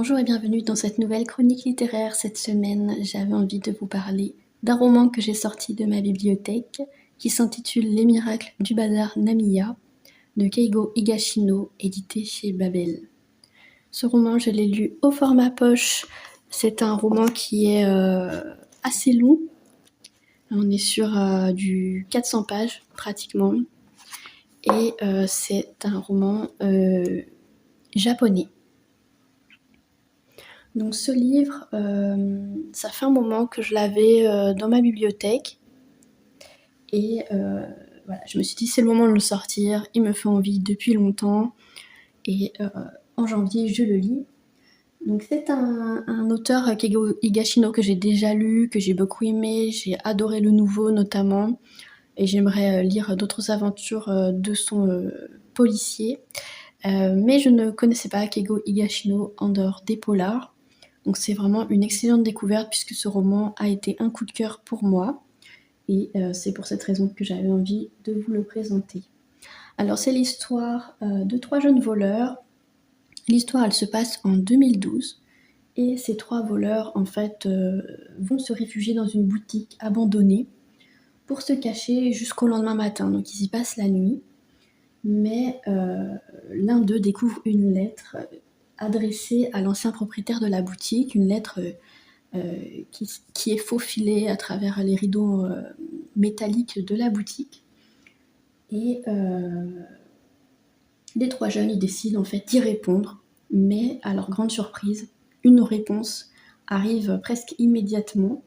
Bonjour et bienvenue dans cette nouvelle chronique littéraire. Cette semaine, j'avais envie de vous parler d'un roman que j'ai sorti de ma bibliothèque qui s'intitule Les miracles du bazar Namiya de Keigo Higashino, édité chez Babel. Ce roman, je l'ai lu au format poche. C'est un roman qui est assez long. On est sur du 400 pages pratiquement. Et c'est un roman japonais. Donc ce livre, ça fait un moment que je l'avais dans ma bibliothèque et voilà, je me suis dit c'est le moment de le sortir, il me fait envie depuis longtemps et en janvier je le lis. Donc c'est un auteur Keigo Higashino que j'ai déjà lu, que j'ai beaucoup aimé, j'ai adoré le nouveau notamment et j'aimerais lire d'autres aventures de son policier. Mais je ne connaissais pas Keigo Higashino en dehors des polars. Donc c'est vraiment une excellente découverte puisque ce roman a été un coup de cœur pour moi. Et c'est pour cette raison que j'avais envie de vous le présenter. Alors c'est l'histoire de 3 jeunes voleurs. L'histoire elle se passe en 2012. Et ces 3 voleurs en fait vont se réfugier dans une boutique abandonnée pour se cacher jusqu'au lendemain matin. Donc ils y passent la nuit. Mais l'un d'eux découvre une lettre adressée à l'ancien propriétaire de la boutique, une lettre qui est faufilée à travers les rideaux métalliques de la boutique. Et les 3 jeunes ils décident en fait d'y répondre, mais à leur grande surprise, une réponse arrive presque immédiatement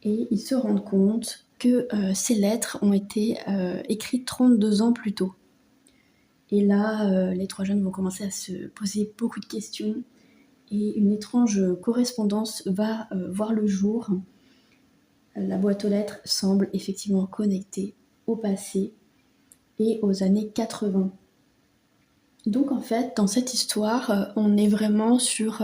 et ils se rendent compte que ces lettres ont été écrites 32 ans plus tôt. Et là, les 3 jeunes vont commencer à se poser beaucoup de questions et une étrange correspondance va voir le jour. La boîte aux lettres semble effectivement connectée au passé et aux années 80. Donc en fait, dans cette histoire, on est vraiment sur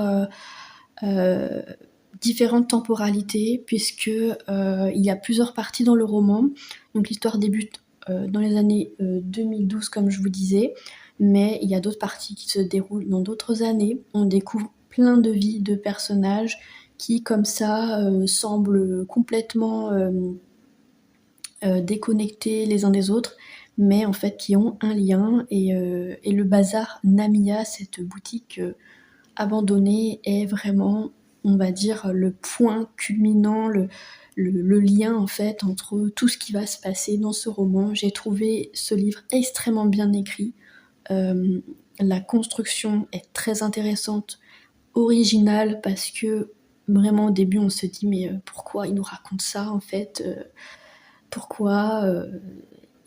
différentes temporalités puisque il y a plusieurs parties dans le roman. Donc l'histoire débute dans les années 2012 comme je vous disais, mais il y a d'autres parties qui se déroulent dans d'autres années. On découvre plein de vies de personnages qui comme ça semblent complètement déconnectés les uns des autres, mais en fait qui ont un lien et le bazar Namiya, cette boutique abandonnée, est vraiment, on va dire, le point culminant, le lien en fait entre tout ce qui va se passer dans ce roman. J'ai trouvé ce livre extrêmement bien écrit. La construction est très intéressante, originale, parce que vraiment au début on se dit mais pourquoi il nous raconte ça en fait, pourquoi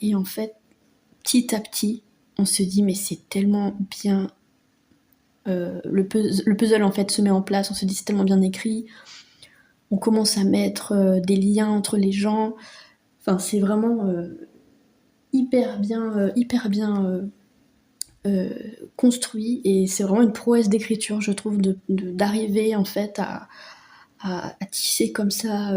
et en fait petit à petit on se dit mais c'est tellement bien, le puzzle en fait se met en place, on se dit c'est tellement bien écrit, on commence à mettre des liens entre les gens, enfin c'est vraiment hyper bien construit et c'est vraiment une prouesse d'écriture je trouve d'arriver en fait à tisser comme ça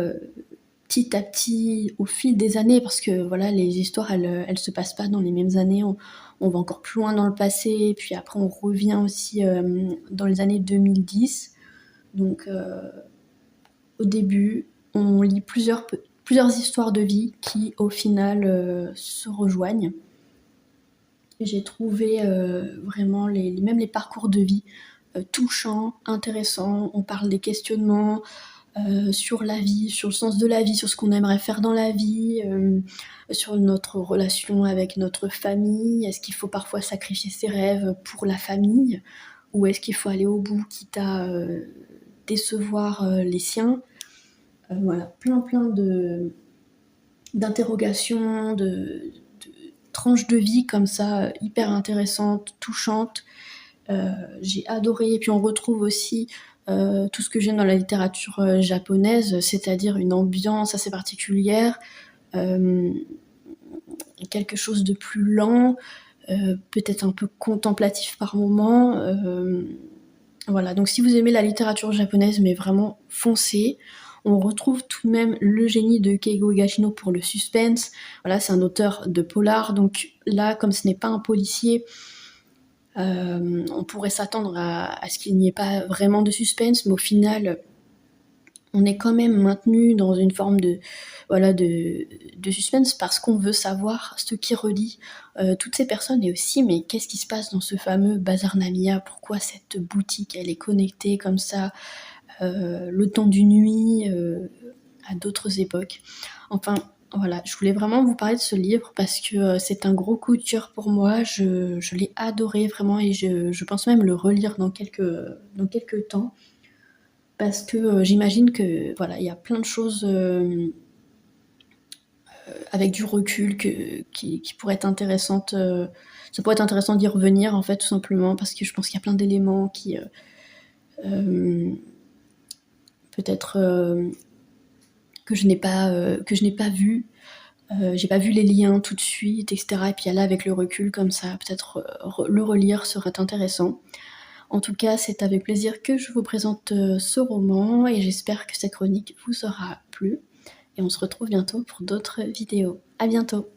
petit à petit au fil des années, parce que voilà, les histoires elles se passent pas dans les mêmes années, on va encore plus loin dans le passé, puis après on revient aussi dans les années 2010. Donc au début, on lit plusieurs histoires de vie qui au final se rejoignent. Et j'ai trouvé vraiment même les parcours de vie touchants, intéressants. On parle des questionnements sur la vie, sur le sens de la vie, sur ce qu'on aimerait faire dans la vie, sur notre relation avec notre famille. Est-ce qu'il faut parfois sacrifier ses rêves pour la famille, ou est-ce qu'il faut aller au bout quitte à décevoir les siens. Voilà, plein d'interrogations, de tranches de vie comme ça, hyper intéressantes, touchantes. J'ai adoré. Et puis on retrouve aussi tout ce que j'aime dans la littérature japonaise, c'est-à-dire une ambiance assez particulière, euh, quelque chose de plus lent, peut-être un peu contemplatif par moments. Voilà, donc si vous aimez la littérature japonaise, mais vraiment foncez. On retrouve tout de même le génie de Keigo Higashino pour le suspense. Voilà, c'est un auteur de polar, donc là, comme ce n'est pas un policier, On pourrait s'attendre à ce qu'il n'y ait pas vraiment de suspense, mais au final, on est quand même maintenu dans une forme de, voilà, de suspense parce qu'on veut savoir ce qui relie toutes ces personnes et aussi, mais qu'est-ce qui se passe dans ce fameux Bazar Namia? Pourquoi cette boutique, elle est connectée comme ça le temps d'une nuit à d'autres époques? Enfin, voilà, je voulais vraiment vous parler de ce livre parce que c'est un gros coup de cœur pour moi. Je l'ai adoré vraiment et je pense même le relire dans quelques temps parce que j'imagine que voilà, il y a plein de choses avec du recul qui pourraient être intéressantes. Ça pourrait être intéressant d'y revenir en fait, tout simplement, parce que je pense qu'il y a plein d'éléments qui euh, peut-être que je n'ai pas vu. J'ai pas vu les liens tout de suite, etc. Et puis là, avec le recul comme ça, peut-être le relire serait intéressant. En tout cas, c'est avec plaisir que je vous présente ce roman et j'espère que cette chronique vous aura plu. Et on se retrouve bientôt pour d'autres vidéos. À bientôt!